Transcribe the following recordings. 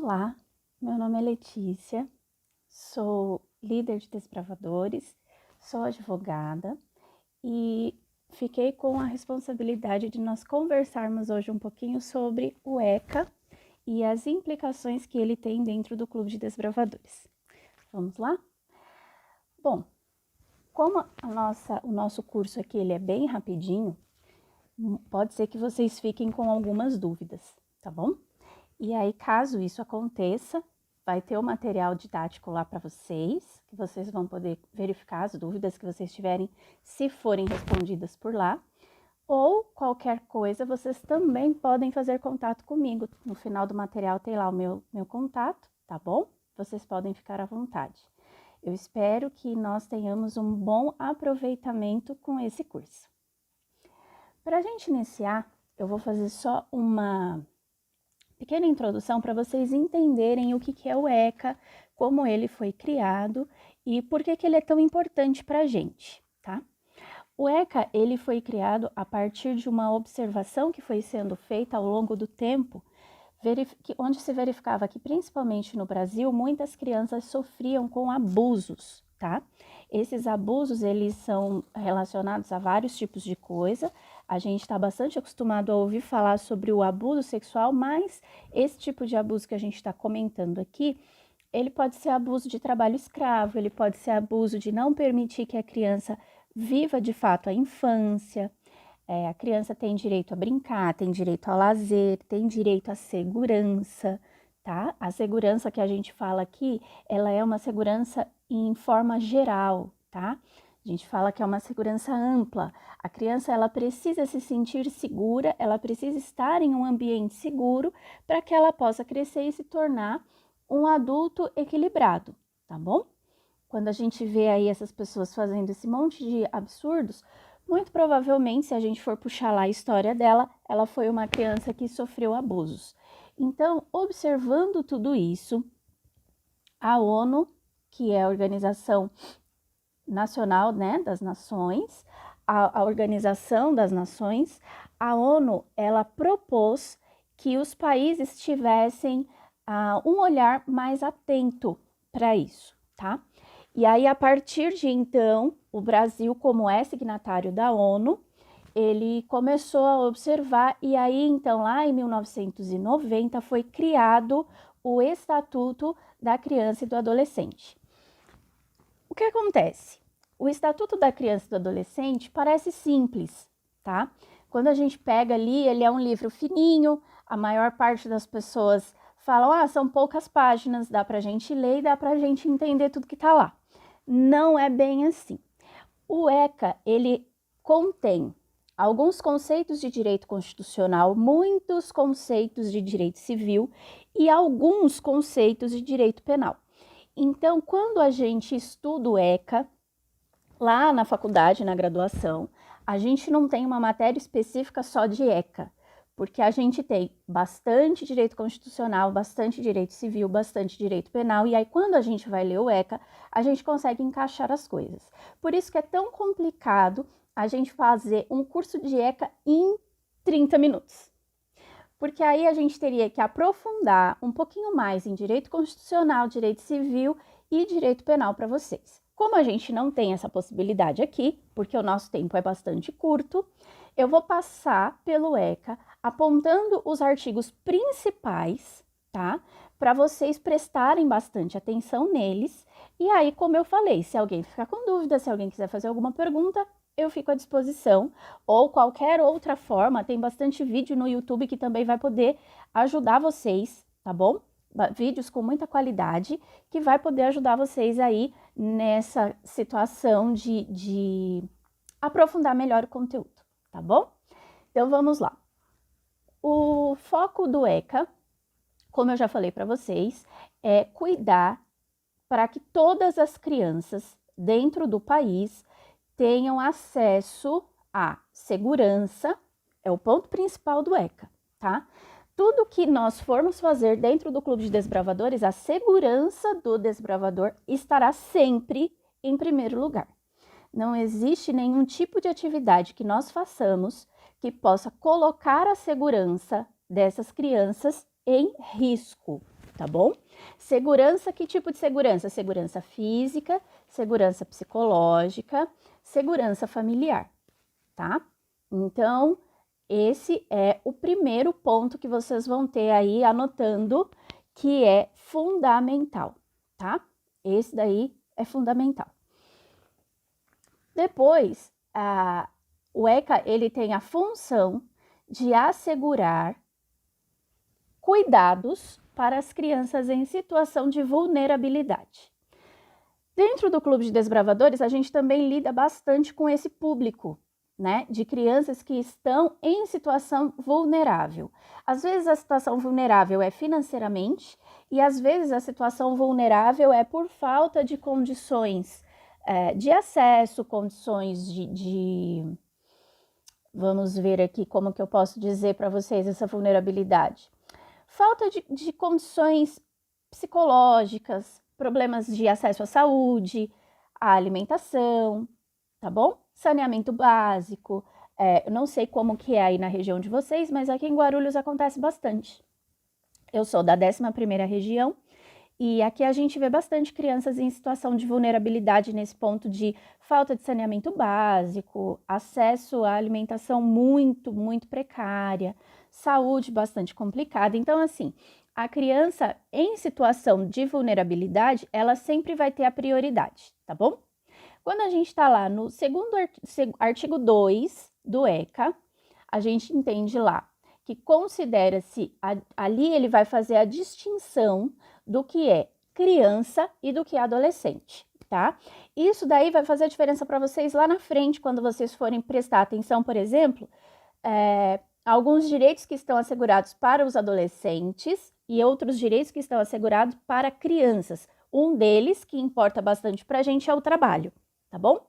Olá, meu nome é Letícia, sou líder de desbravadores, sou advogada e fiquei com a responsabilidade de nós conversarmos hoje um pouquinho sobre o ECA e as implicações que ele tem dentro do Clube de Desbravadores. Vamos lá? Bom, como o nosso curso aqui ele é bem rapidinho, pode ser que vocês fiquem com algumas dúvidas, tá bom? E aí, caso isso aconteça, vai ter o material didático lá para vocês, que vocês vão poder verificar as dúvidas que vocês tiverem, se forem respondidas por lá. Ou qualquer coisa, vocês também podem fazer contato comigo. No final do material tem lá o meu contato, tá bom? Vocês podem ficar à vontade. Eu espero que nós tenhamos um bom aproveitamento com esse curso. Para a gente iniciar, eu vou fazer só uma pequena introdução para vocês entenderem o que é o ECA, como ele foi criado e por que ele é tão importante para a gente, tá? O ECA, ele foi criado a partir de uma observação que foi sendo feita ao longo do tempo, onde se verificava que, principalmente no Brasil, muitas crianças sofriam com abusos, tá? Esses abusos, eles são relacionados a vários tipos de coisa. A gente está bastante acostumado a ouvir falar sobre o abuso sexual, mas esse tipo de abuso que a gente está comentando aqui, ele pode ser abuso de trabalho escravo, ele pode ser abuso de não permitir que a criança viva de fato a infância. A criança tem direito a brincar, tem direito ao lazer, tem direito à segurança, tá? A segurança que a gente fala aqui, ela é uma segurança em forma geral, tá? A gente fala que é uma segurança ampla. A criança, ela precisa se sentir segura, ela precisa estar em um ambiente seguro para que ela possa crescer e se tornar um adulto equilibrado, tá bom? Quando a gente vê aí essas pessoas fazendo esse monte de absurdos, muito provavelmente, se a gente for puxar lá a história dela, ela foi uma criança que sofreu abusos. Então, observando tudo isso, a ONU, que é a Organização Nacional, né, das Nações, a Organização das Nações, a ONU, ela propôs que os países tivessem um olhar mais atento para isso, tá? E aí, a partir de então, o Brasil, como é signatário da ONU, ele começou a observar e aí, então, lá em 1990, foi criado o Estatuto da Criança e do Adolescente. O que acontece? O Estatuto da Criança e do Adolescente parece simples, tá? Quando a gente pega ali, ele é um livro fininho, a maior parte das pessoas falam, são poucas páginas, dá pra gente ler e dá pra gente entender tudo que tá lá. Não é bem assim. O ECA, ele contém alguns conceitos de direito constitucional, muitos conceitos de direito civil e alguns conceitos de direito penal. Então, quando a gente estuda o ECA, lá na faculdade, na graduação, a gente não tem uma matéria específica só de ECA, porque a gente tem bastante direito constitucional, bastante direito civil, bastante direito penal, e aí quando a gente vai ler o ECA, a gente consegue encaixar as coisas. Por isso que é tão complicado a gente fazer um curso de ECA em 30 minutos. Porque aí a gente teria que aprofundar um pouquinho mais em direito constitucional, direito civil e direito penal para vocês. Como a gente não tem essa possibilidade aqui, porque o nosso tempo é bastante curto, eu vou passar pelo ECA apontando os artigos principais, tá? Para vocês prestarem bastante atenção neles. E aí, como eu falei, se alguém ficar com dúvida, se alguém quiser fazer alguma pergunta, eu fico à disposição. Ou qualquer outra forma, tem bastante vídeo no YouTube que também vai poder ajudar vocês, tá bom? Vídeos com muita qualidade que vai poder ajudar vocês aí nessa situação de aprofundar melhor o conteúdo, tá bom? Então, vamos lá. O foco do ECA, como eu já falei para vocês, é cuidar para que todas as crianças dentro do país tenham acesso à segurança, é o ponto principal do ECA, tá? Tudo que nós formos fazer dentro do Clube de Desbravadores, a segurança do desbravador estará sempre em primeiro lugar. Não existe nenhum tipo de atividade que nós façamos que possa colocar a segurança dessas crianças em risco, tá bom? Segurança, que tipo de segurança? Segurança física, segurança psicológica, segurança familiar, tá? Então, esse é o primeiro ponto que vocês vão ter aí anotando, que é fundamental, tá? Esse daí é fundamental. Depois, o ECA, ele tem a função de assegurar cuidados para as crianças em situação de vulnerabilidade. Dentro do Clube de Desbravadores, a gente também lida bastante com esse público, né, de crianças que estão em situação vulnerável. Às vezes a situação vulnerável é financeiramente e às vezes a situação vulnerável é por falta de condições de acesso, condições Vamos ver aqui como que eu posso dizer para vocês essa vulnerabilidade. Falta de condições psicológicas, problemas de acesso à saúde, à alimentação, tá bom? Saneamento básico. Eu não sei como que é aí na região de vocês, mas aqui em Guarulhos acontece bastante. Eu sou da 11ª região e aqui a gente vê bastante crianças em situação de vulnerabilidade nesse ponto de falta de saneamento básico, acesso à alimentação muito, muito precária, saúde bastante complicada. Então, assim, a criança em situação de vulnerabilidade, ela sempre vai ter a prioridade, tá bom? Quando a gente está lá no artigo 2 do ECA, a gente entende lá que considera-se, ali ele vai fazer a distinção do que é criança e do que é adolescente, tá? Isso daí vai fazer a diferença para vocês lá na frente, quando vocês forem prestar atenção, por exemplo, alguns direitos que estão assegurados para os adolescentes e outros direitos que estão assegurados para crianças. Um deles, que importa bastante para a gente, é o trabalho, tá bom?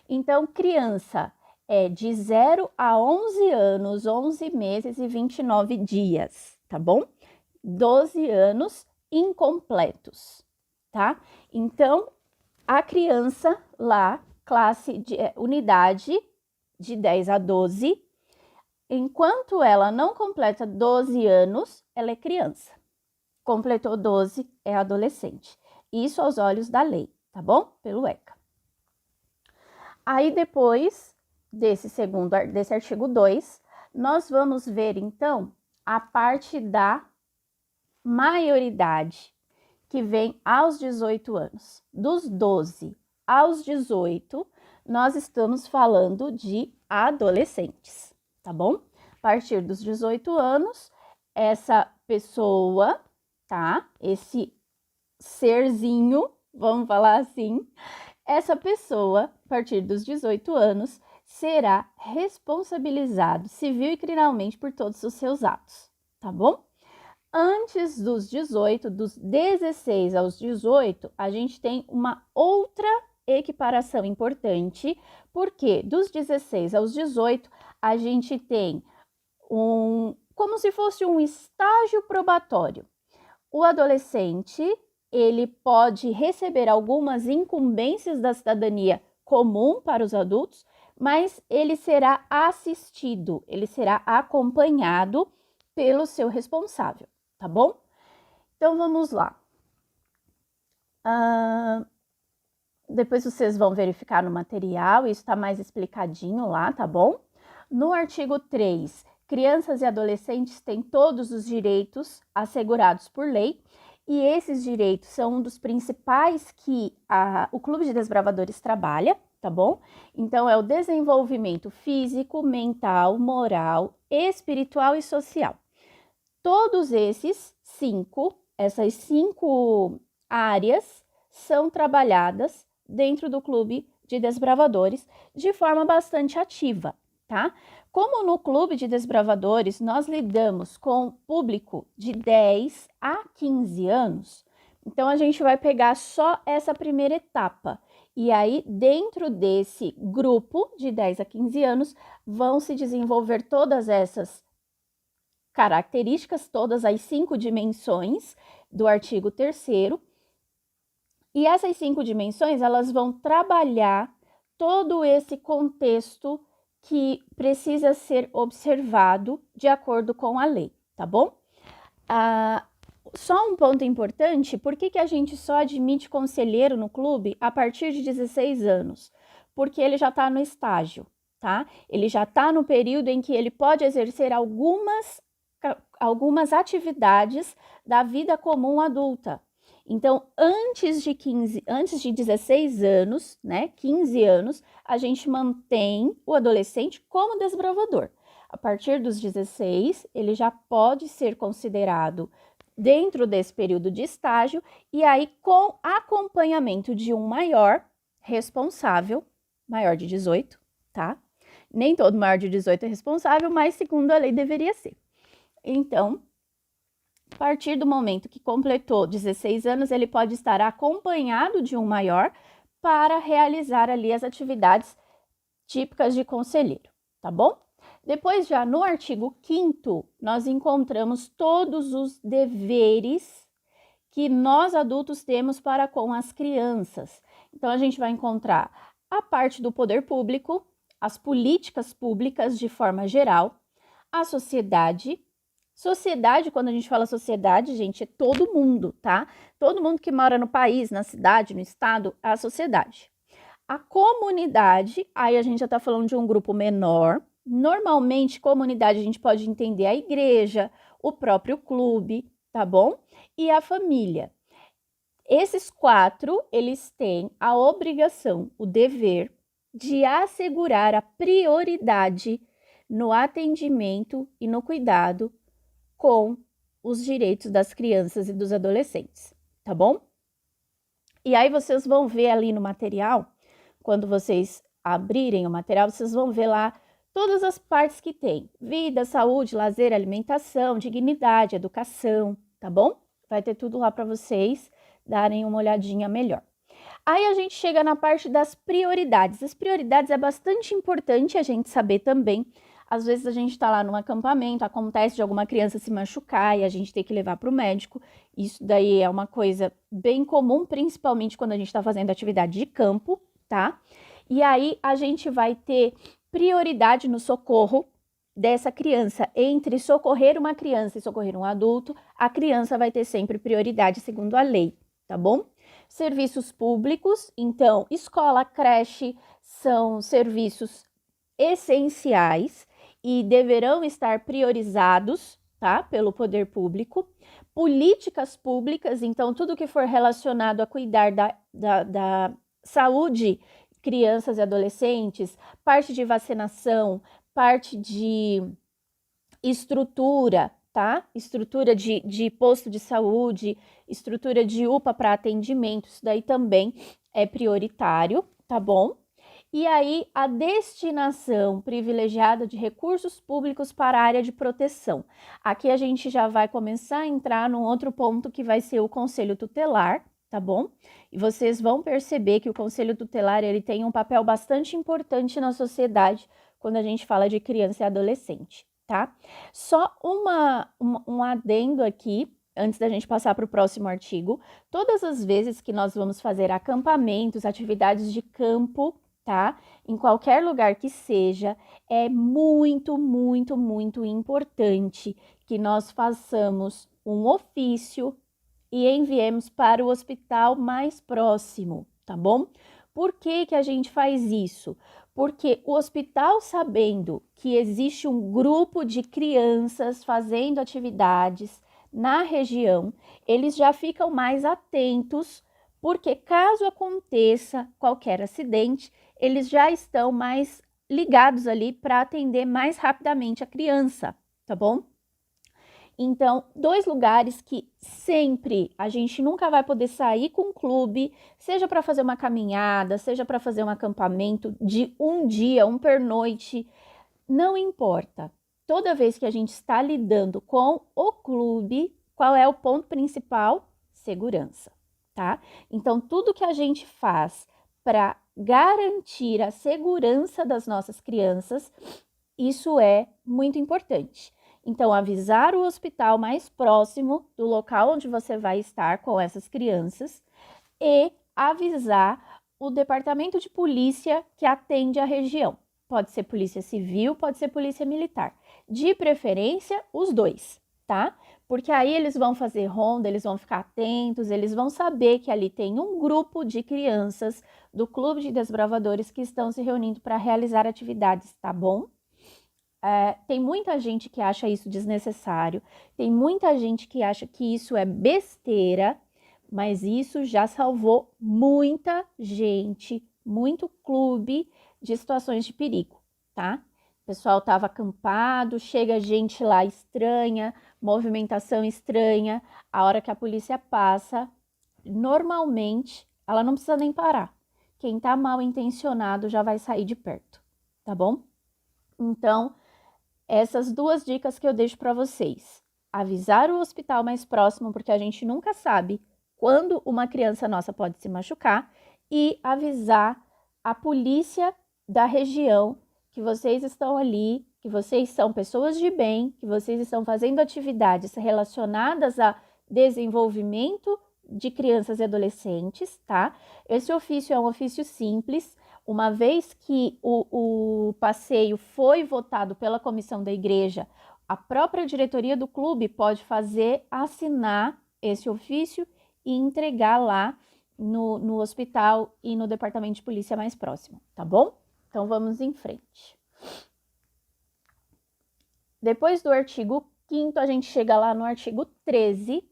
Então, criança é de 0 a 11 anos, 11 meses e 29 dias, tá bom? 12 anos incompletos, tá? Então, a criança lá, unidade de 10 a 12, enquanto ela não completa 12 anos, ela é criança. Completou 12, é adolescente. Isso aos olhos da lei, tá bom? Pelo ECA. Aí, depois desse artigo 2, nós vamos ver, então, a parte da maioridade, que vem aos 18 anos. Dos 12 aos 18, nós estamos falando de adolescentes, tá bom? A partir dos 18 anos, essa pessoa, tá? Esse serzinho, vamos falar assim, essa pessoa, a partir dos 18 anos, será responsabilizado civil e criminalmente por todos os seus atos, tá bom? Antes dos 18, dos 16 aos 18, a gente tem uma outra equiparação importante, porque dos 16 aos 18, a gente tem como se fosse um estágio probatório. O adolescente, ele pode receber algumas incumbências da cidadania comum para os adultos, mas ele será assistido, ele será acompanhado pelo seu responsável, tá bom? Então, vamos lá. Depois vocês vão verificar no material, isso está mais explicadinho lá, tá bom? No artigo 3, crianças e adolescentes têm todos os direitos assegurados por lei, e esses direitos são um dos principais que o Clube de Desbravadores trabalha, tá bom? Então, é o desenvolvimento físico, mental, moral, espiritual e social. Todos essas cinco áreas são trabalhadas dentro do Clube de Desbravadores de forma bastante ativa, tá? Como no Clube de Desbravadores nós lidamos com público de 10 a 15 anos, então a gente vai pegar só essa primeira etapa. E aí, dentro desse grupo de 10 a 15 anos, vão se desenvolver todas essas características, todas as 5 dimensões do artigo 3º. E essas 5 dimensões, elas vão trabalhar todo esse contexto que precisa ser observado de acordo com a lei, tá bom? Só um ponto importante, por que a gente só admite conselheiro no clube a partir de 16 anos? Porque ele já está no estágio, tá? Ele já está no período em que ele pode exercer algumas atividades da vida comum adulta. Então, antes de 16 anos, né, 15 anos, a gente mantém o adolescente como desbravador. A partir dos 16, ele já pode ser considerado dentro desse período de estágio e aí com acompanhamento de um maior responsável, maior de 18, tá? Nem todo maior de 18 é responsável, mas segundo a lei deveria ser. Então, a partir do momento que completou 16 anos, ele pode estar acompanhado de um maior para realizar ali as atividades típicas de conselheiro, tá bom? Depois, já no artigo 5º, nós encontramos todos os deveres que nós adultos temos para com as crianças. Então, a gente vai encontrar a parte do poder público, as políticas públicas de forma geral, a sociedade. Sociedade, quando a gente fala sociedade, gente, é todo mundo, tá? Todo mundo que mora no país, na cidade, no estado, é a sociedade. A comunidade, aí a gente já tá falando de um grupo menor. Normalmente, comunidade, a gente pode entender a igreja, o próprio clube, tá bom? E a família. Esses 4, eles têm a obrigação, o dever de assegurar a prioridade no atendimento e no cuidado com os direitos das crianças e dos adolescentes, tá bom? E aí vocês vão ver ali no material, quando vocês abrirem o material, vocês vão ver lá todas as partes que tem: vida, saúde, lazer, alimentação, dignidade, educação, tá bom? Vai ter tudo lá para vocês darem uma olhadinha melhor. Aí a gente chega na parte das prioridades. As prioridades é bastante importante a gente saber também. Às vezes a gente está lá num acampamento, acontece de alguma criança se machucar e a gente tem que levar para o médico. Isso daí é uma coisa bem comum, principalmente quando a gente está fazendo atividade de campo, tá? E aí a gente vai ter prioridade no socorro dessa criança. Entre socorrer uma criança e socorrer um adulto, a criança vai ter sempre prioridade segundo a lei, tá bom? Serviços públicos, então, escola, creche, são serviços essenciais e deverão estar priorizados, tá, pelo poder público. Políticas públicas, então, tudo que for relacionado a cuidar da saúde, crianças e adolescentes, parte de vacinação, parte de estrutura, tá? Estrutura de posto de saúde, estrutura de UPA para atendimento, isso daí também é prioritário, tá bom? E aí, a destinação privilegiada de recursos públicos para a área de proteção. Aqui a gente já vai começar a entrar num outro ponto que vai ser o Conselho Tutelar, tá bom? E vocês vão perceber que o Conselho Tutelar, ele tem um papel bastante importante na sociedade quando a gente fala de criança e adolescente, tá? Só um adendo aqui, antes da gente passar para o próximo artigo. Todas as vezes que nós vamos fazer acampamentos, atividades de campo, tá? Em qualquer lugar que seja, é muito, muito, muito importante que nós façamos um ofício e enviemos para o hospital mais próximo, tá bom? Por que que a gente faz isso? Porque o hospital, sabendo que existe um grupo de crianças fazendo atividades na região, eles já ficam mais atentos, porque caso aconteça qualquer acidente, eles já estão mais ligados ali para atender mais rapidamente a criança, tá bom? Então, 2 lugares que sempre a gente nunca vai poder sair com o clube, seja para fazer uma caminhada, seja para fazer um acampamento de um dia, um pernoite, não importa. Toda vez que a gente está lidando com o clube, qual é o ponto principal? Segurança, tá? Então, tudo que a gente faz para garantir a segurança das nossas crianças, isso é muito importante. Então, avisar o hospital mais próximo do local onde você vai estar com essas crianças e avisar o departamento de polícia que atende a região. Pode ser polícia civil, pode ser polícia militar. De preferência, os 2, tá? Porque aí eles vão fazer ronda, eles vão ficar atentos, eles vão saber que ali tem um grupo de crianças do Clube de Desbravadores que estão se reunindo para realizar atividades, tá bom? Tem muita gente que acha isso desnecessário, tem muita gente que acha que isso é besteira, mas isso já salvou muita gente, muito clube de situações de perigo, tá? O pessoal estava acampado, chega gente lá estranha, movimentação estranha, a hora que a polícia passa, normalmente ela não precisa nem parar. Quem tá mal intencionado já vai sair de perto, tá bom? Então, essas duas dicas que eu deixo para vocês. Avisar o hospital mais próximo, porque a gente nunca sabe quando uma criança nossa pode se machucar, e avisar a polícia da região que vocês estão ali, que vocês são pessoas de bem, que vocês estão fazendo atividades relacionadas a desenvolvimento de crianças e adolescentes, tá? Esse ofício é um ofício simples. Uma vez que o passeio foi votado pela comissão da igreja, a própria diretoria do clube pode assinar esse ofício e entregar lá no hospital e no departamento de polícia mais próximo, tá bom? Então, vamos em frente. Depois do artigo 5º, a gente chega lá no artigo 13,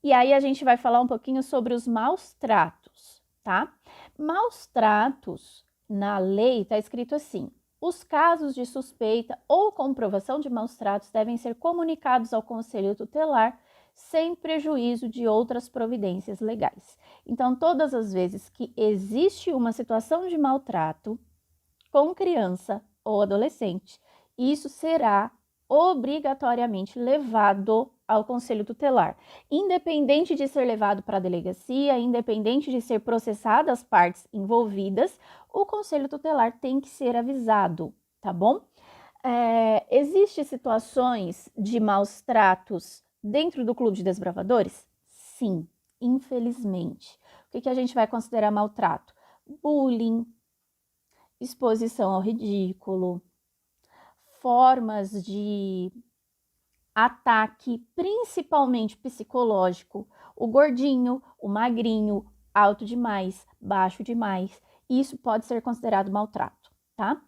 e aí a gente vai falar um pouquinho sobre os maus tratos, tá? Maus tratos, na lei, está escrito assim: os casos de suspeita ou comprovação de maus tratos devem ser comunicados ao conselho tutelar sem prejuízo de outras providências legais. Então, todas as vezes que existe uma situação de maltrato com criança ou adolescente, isso será obrigatoriamente levado ao conselho tutelar. Independente de ser levado para a delegacia, independente de ser processado as partes envolvidas, o conselho tutelar tem que ser avisado, tá bom? Existem situações de maus tratos dentro do Clube de Desbravadores? Sim, infelizmente. O que a gente vai considerar maltrato? Bullying, exposição ao ridículo, formas de ataque, principalmente psicológico, o gordinho, o magrinho, alto demais, baixo demais, isso pode ser considerado maltrato, tá?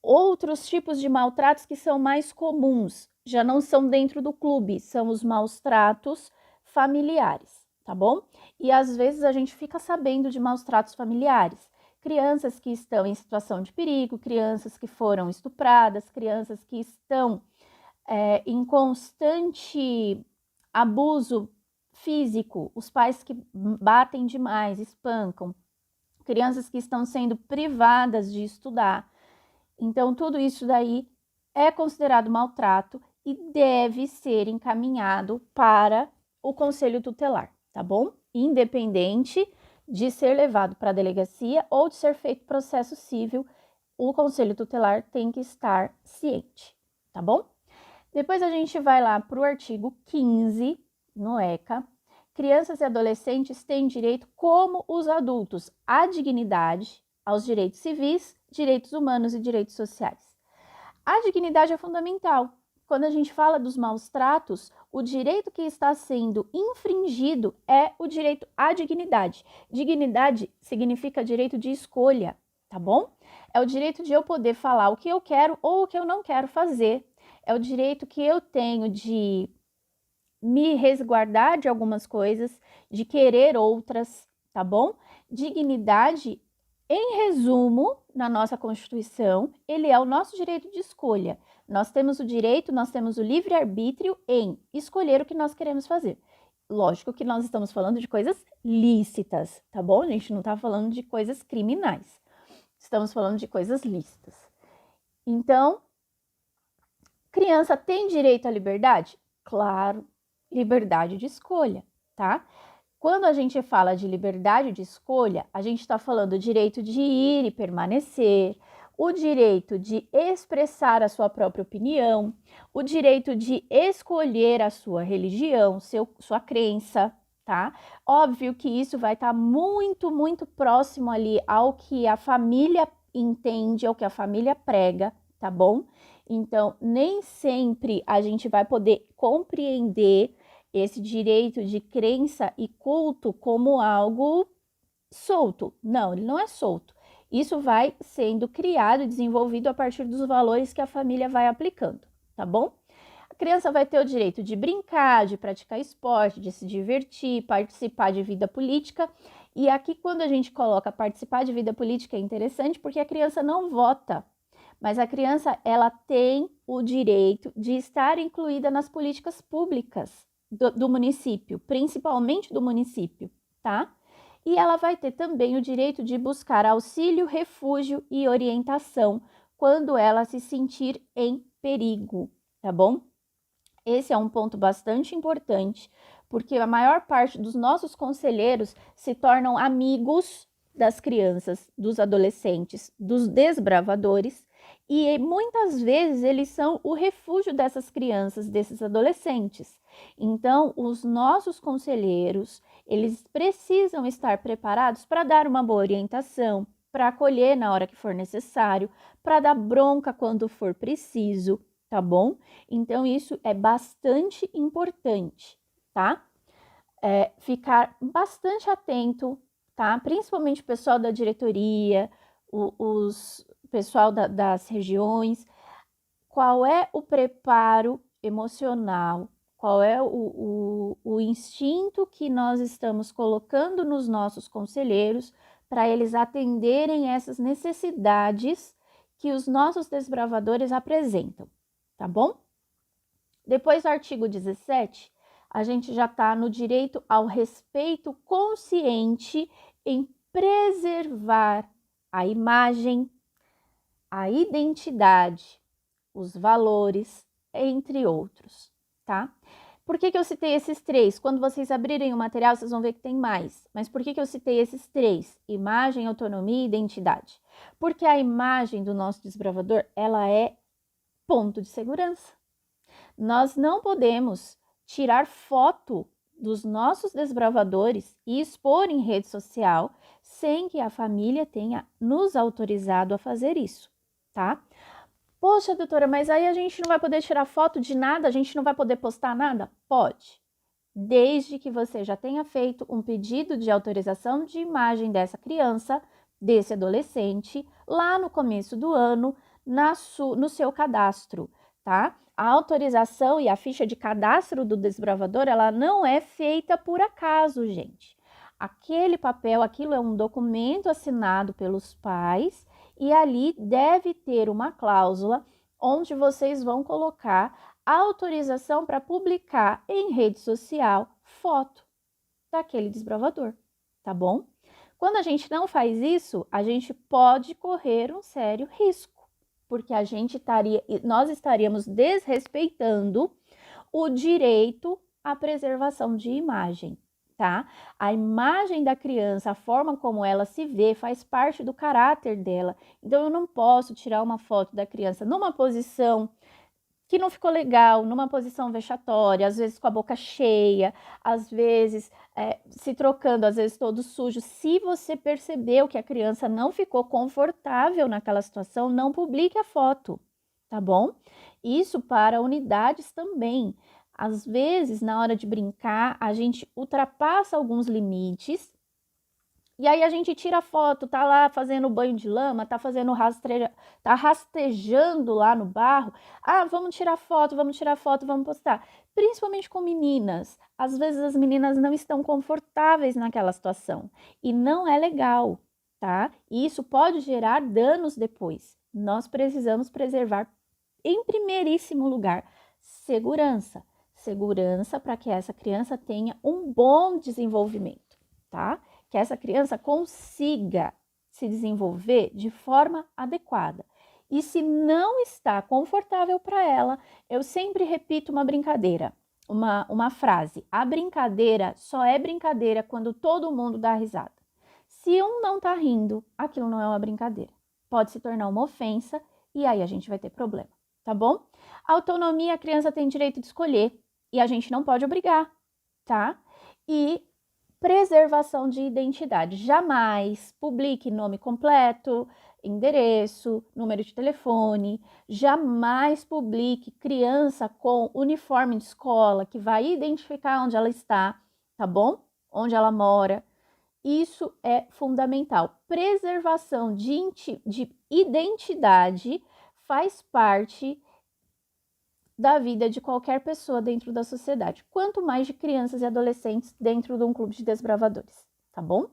Outros tipos de maltratos que são mais comuns, já não são dentro do clube, são os maus tratos familiares, tá bom? E às vezes a gente fica sabendo de maus tratos familiares. Crianças que estão em situação de perigo, crianças que foram estupradas, crianças que estão em constante abuso físico, os pais que batem demais, espancam, crianças que estão sendo privadas de estudar. Então, tudo isso daí é considerado maltrato e deve ser encaminhado para o conselho tutelar, tá bom? Independente de ser levado para a delegacia ou de ser feito processo civil, o conselho tutelar tem que estar ciente, tá bom? Depois a gente vai lá para o artigo 15, no ECA. Crianças e adolescentes têm direito, como os adultos, à dignidade, aos direitos civis, direitos humanos e direitos sociais. A dignidade é fundamental. Quando a gente fala dos maus tratos, o direito que está sendo infringido é o direito à dignidade. Dignidade significa direito de escolha, tá bom? É o direito de eu poder falar o que eu quero ou o que eu não quero fazer. É o direito que eu tenho de me resguardar de algumas coisas, de querer outras, tá bom? Dignidade, em resumo, na nossa Constituição, ele é o nosso direito de escolha. Nós temos o direito, nós temos o livre-arbítrio em escolher o que nós queremos fazer. Lógico que nós estamos falando de coisas lícitas, tá bom? A gente não está falando de coisas criminais. Estamos falando de coisas lícitas. Então, criança tem direito à liberdade? Claro, liberdade de escolha, tá? Quando a gente fala de liberdade de escolha, a gente está falando do direito de ir e permanecer, o direito de expressar a sua própria opinião, o direito de escolher a sua religião, sua crença, tá? Óbvio que isso vai estar muito, muito próximo ali ao que a família entende, ao que a família prega, tá bom? Então, nem sempre a gente vai poder compreender esse direito de crença e culto como algo solto. Não, ele não é solto. Isso vai sendo criado e desenvolvido a partir dos valores que a família vai aplicando, tá bom? A criança vai ter o direito de brincar, de praticar esporte, de se divertir, participar de vida política. E aqui, quando a gente coloca participar de vida política, é interessante porque a criança não vota, mas a criança ela tem o direito de estar incluída nas políticas públicas do município, principalmente do município, tá? E ela vai ter também o direito de buscar auxílio, refúgio e orientação quando ela se sentir em perigo, tá bom? Esse é um ponto bastante importante, porque a maior parte dos nossos conselheiros se tornam amigos das crianças, dos adolescentes, dos desbravadores, e muitas vezes eles são o refúgio dessas crianças, desses adolescentes. Então, os nossos conselheiros, eles precisam estar preparados para dar uma boa orientação, para acolher na hora que for necessário, para dar bronca quando for preciso, tá bom? Então, isso é bastante importante, tá? Ficar bastante atento, tá? Principalmente o pessoal da diretoria, o pessoal das regiões, qual é o preparo emocional, qual é o instinto que nós estamos colocando nos nossos conselheiros para eles atenderem essas necessidades que os nossos desbravadores apresentam, tá bom? Depois do artigo 17, a gente já está no direito ao respeito consciente em preservar a imagem, a identidade, os valores, entre outros, tá? Por que eu citei esses três? Quando vocês abrirem o material, vocês vão ver que tem mais. Mas por que eu citei esses três? Imagem, autonomia e identidade. Porque a imagem do nosso desbravador, ela é ponto de segurança. Nós não podemos tirar foto dos nossos desbravadores e expor em rede social sem que a família tenha nos autorizado a fazer isso, tá? Poxa, doutora, mas aí a gente não vai poder tirar foto de nada? A gente não vai poder postar nada? Pode, desde que você já tenha feito um pedido de autorização de imagem dessa criança, desse adolescente, lá no começo do ano, no seu cadastro, tá? A autorização e a ficha de cadastro do desbravador, ela não é feita por acaso, gente. Aquele papel, aquilo é um documento assinado pelos pais e ali deve ter uma cláusula onde vocês vão colocar autorização para publicar em rede social foto daquele desbravador, tá bom? Quando a gente não faz isso, a gente pode correr um sério risco, porque nós estaríamos desrespeitando o direito à preservação de imagem, tá? A imagem da criança, a forma como ela se vê, faz parte do caráter dela. Então, eu não posso tirar uma foto da criança numa posição que não ficou legal, numa posição vexatória, às vezes com a boca cheia, às vezes se trocando, às vezes todo sujo. Se você percebeu que a criança não ficou confortável naquela situação, não publique a foto, tá bom? Isso para unidades também. Às vezes, na hora de brincar, a gente ultrapassa alguns limites e aí a gente tira a foto, tá lá fazendo banho de lama, tá rastejando lá no barro. Ah, vamos tirar foto, vamos postar. Principalmente com meninas. Às vezes as meninas não estão confortáveis naquela situação e não é legal, tá? E isso pode gerar danos depois. Nós precisamos preservar em primeiríssimo lugar segurança. Segurança para que essa criança tenha um bom desenvolvimento, tá? Que essa criança consiga se desenvolver de forma adequada. E se não está confortável para ela, eu sempre repito uma brincadeira, uma frase. A brincadeira só é brincadeira quando todo mundo dá risada. Se um não está rindo, aquilo não é uma brincadeira. Pode se tornar uma ofensa e aí a gente vai ter problema, tá bom? A autonomia, a criança tem direito de escolher e a gente não pode obrigar, tá? E preservação de identidade. Jamais publique nome completo, endereço, número de telefone. Jamais publique criança com uniforme de escola, que vai identificar onde ela está, tá bom? Onde ela mora. Isso é fundamental. Preservação de identidade faz parte da vida de qualquer pessoa dentro da sociedade. Quanto mais de crianças e adolescentes dentro de um clube de desbravadores, tá bom?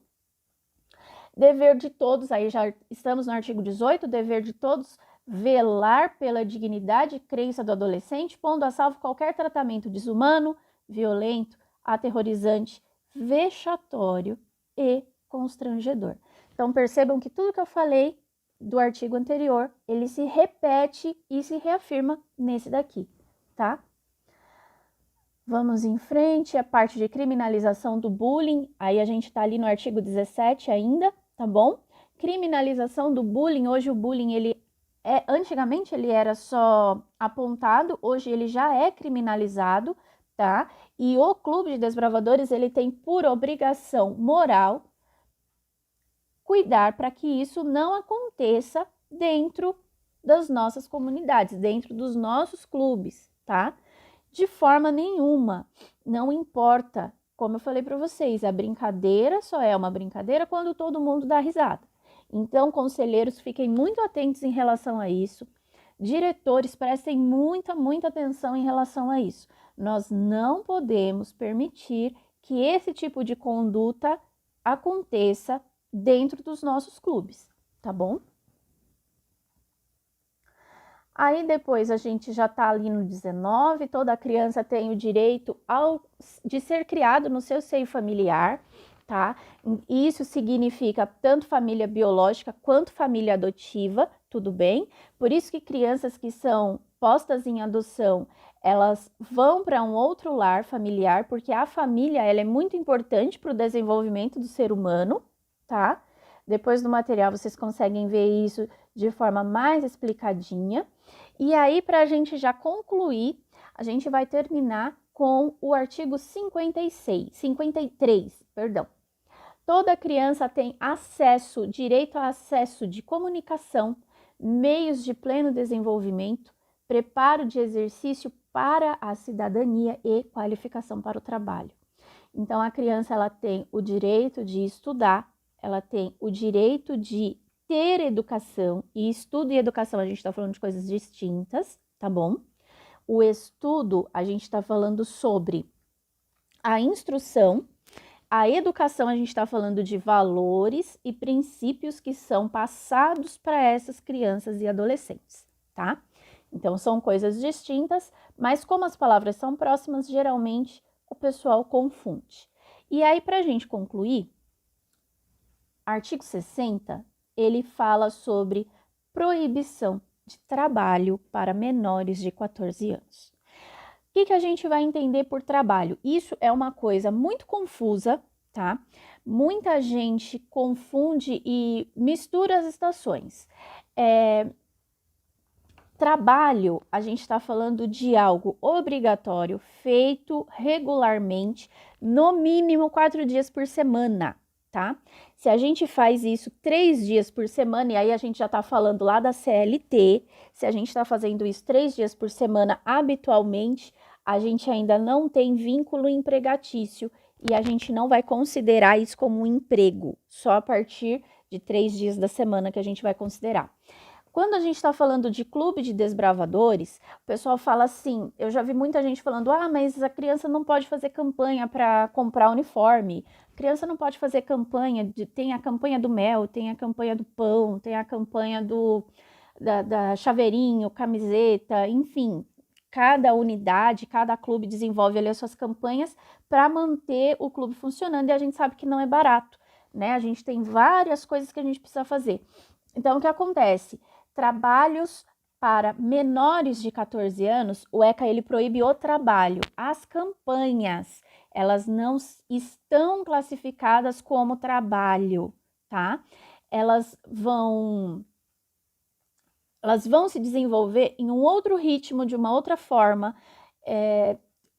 Dever de todos, aí já estamos no artigo 18, dever de todos velar pela dignidade e crença do adolescente, pondo a salvo qualquer tratamento desumano, violento, aterrorizante, vexatório e constrangedor. Então, percebam que tudo que eu falei do artigo anterior, ele se repete e se reafirma nesse daqui, tá? Vamos em frente, a parte de criminalização do bullying, aí a gente tá ali no artigo 17 ainda, tá bom? Criminalização do bullying, hoje o bullying, antigamente ele era só apontado, hoje ele já é criminalizado, tá? E o Clube de Desbravadores, ele tem por obrigação moral cuidar para que isso não aconteça dentro das nossas comunidades, dentro dos nossos clubes, tá? De forma nenhuma, não importa, como eu falei para vocês, a brincadeira só é uma brincadeira quando todo mundo dá risada. Então, conselheiros, fiquem muito atentos em relação a isso. Diretores, prestem muita atenção em relação a isso. Nós não podemos permitir que esse tipo de conduta aconteça dentro dos nossos clubes, tá bom? Aí depois a gente já tá ali no 19, toda criança tem o direito de ser criado no seu seio familiar, tá? Isso significa tanto família biológica quanto família adotiva, tudo bem? Por isso que crianças que são postas em adoção, elas vão para um outro lar familiar, porque a família ela é muito importante para o desenvolvimento do ser humano, tá? Depois do material vocês conseguem ver isso de forma mais explicadinha. E aí, para a gente já concluir, a gente vai terminar com o artigo 53, perdão. Toda criança tem direito a acesso de comunicação, meios de pleno desenvolvimento, preparo de exercício para a cidadania e qualificação para o trabalho. Então, a criança ela tem o direito de estudar, ela tem o direito de ter educação, e estudo e educação a gente está falando de coisas distintas, tá bom? O estudo, a gente está falando sobre a instrução, a educação, a gente está falando de valores e princípios que são passados para essas crianças e adolescentes, tá? Então, são coisas distintas, mas como as palavras são próximas, geralmente o pessoal confunde. E aí, para a gente concluir, artigo 60, ele fala sobre proibição de trabalho para menores de 14 anos. O que a gente vai entender por trabalho? Isso é uma coisa muito confusa, tá? Muita gente confunde e mistura as estações. Trabalho, a gente está falando de algo obrigatório, feito regularmente, no mínimo 4 dias por semana, tá? Se a gente faz isso 3 dias por semana, e aí a gente já está falando lá da CLT, se a gente está fazendo isso 3 dias por semana habitualmente, a gente ainda não tem vínculo empregatício e a gente não vai considerar isso como um emprego, só a partir de 3 dias da semana que a gente vai considerar. Quando a gente está falando de clube de desbravadores, o pessoal fala assim, eu já vi muita gente falando, mas a criança não pode fazer campanha para comprar uniforme, a criança não pode fazer campanha, tem a campanha do mel, tem a campanha do pão, tem a campanha da chaveirinho, camiseta, enfim, cada unidade, cada clube desenvolve ali as suas campanhas para manter o clube funcionando e a gente sabe que não é barato, né? A gente tem várias coisas que a gente precisa fazer. Então, o que acontece? Trabalhos para menores de 14 anos, o ECA ele proíbe o trabalho. As campanhas, elas não estão classificadas como trabalho, tá? Elas vão se desenvolver em um outro ritmo, de uma outra forma,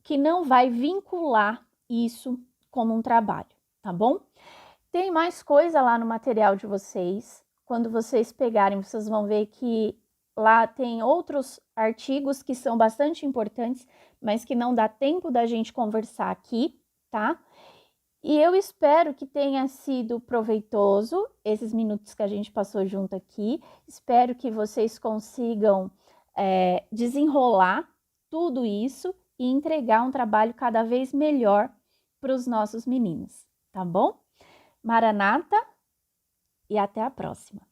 que não vai vincular isso como um trabalho, tá bom? Tem mais coisa lá no material de vocês. quando vocês pegarem, vocês vão ver que lá tem outros artigos que são bastante importantes, mas que não dá tempo da gente conversar aqui, tá? E eu espero que tenha sido proveitoso esses minutos que a gente passou junto aqui. Espero que vocês consigam desenrolar tudo isso e entregar um trabalho cada vez melhor para os nossos meninos, tá bom? Maranata e até a próxima!